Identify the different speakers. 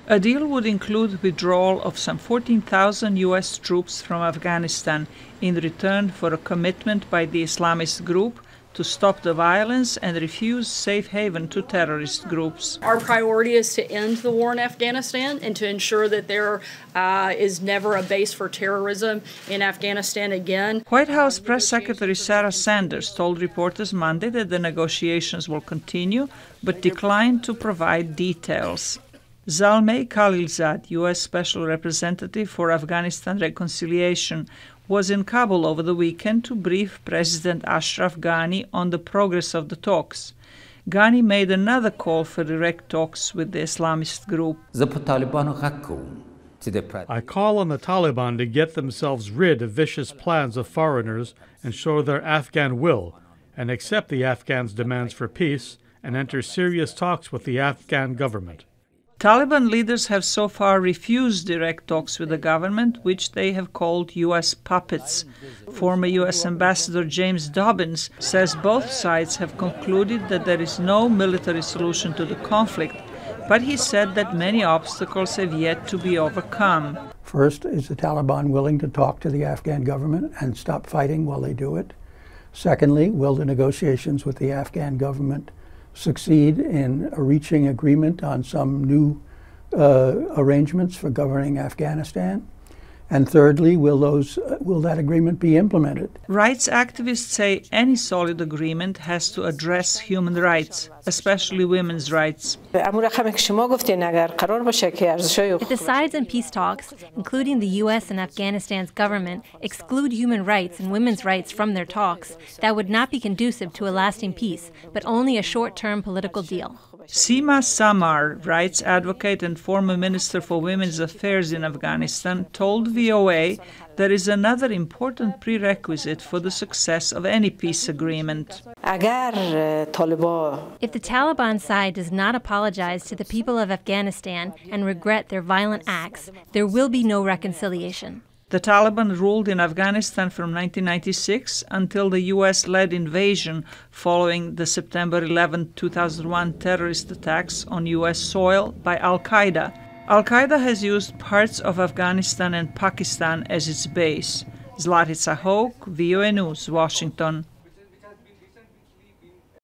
Speaker 1: A deal would include withdrawal of some 14,000 U.S. troops from Afghanistan in return for a commitment by the Islamist group to stop the violence and refuse safe haven to terrorist groups.
Speaker 2: Our priority is to end the war in Afghanistan and to ensure that there is never a base for terrorism in Afghanistan again.
Speaker 1: White House Press Secretary Sarah Sanders told reporters Monday that the negotiations will continue, but declined to provide details. Zalmay Khalilzad, U.S. Special Representative for Afghanistan Reconciliation, was in Kabul over the weekend to brief President Ashraf Ghani on the progress of the talks. Ghani made another call for direct talks with the Islamist group.
Speaker 3: I call on the Taliban to get themselves rid of vicious plans of foreigners and show their Afghan will, and accept the Afghans' demands for peace and enter serious talks with the Afghan government.
Speaker 1: Taliban leaders have so far refused direct talks with the government, which they have called U.S. puppets. Former U.S. Ambassador James Dobbins says both sides have concluded that there is no military solution to the conflict, but he said that many obstacles have yet to be overcome.
Speaker 4: First, is the Taliban willing to talk to the Afghan government and stop fighting while they do it? Secondly, will the negotiations with the Afghan government succeed in reaching agreement on some new arrangements for governing Afghanistan? And thirdly, will that agreement be implemented?
Speaker 1: Rights activists say any solid agreement has to address human rights, especially women's rights.
Speaker 5: If the sides in peace talks, including the U.S. and Afghanistan's government, exclude human rights and women's rights from their talks, that would not be conducive to a lasting peace, but only a short-term political deal.
Speaker 1: Seema Samar, rights advocate and former Minister for Women's Affairs in Afghanistan, told VOA there is another important prerequisite for the success of any peace agreement.
Speaker 5: If the Taliban side does not apologize to the people of Afghanistan and regret their violent acts, there will be no reconciliation.
Speaker 1: The Taliban ruled in Afghanistan from 1996 until the U.S.-led invasion following the September 11, 2001 terrorist attacks on U.S. soil by Al-Qaeda. Al-Qaeda has used parts of Afghanistan and Pakistan as its base. Zlatica, Hoke, VOA News, Washington.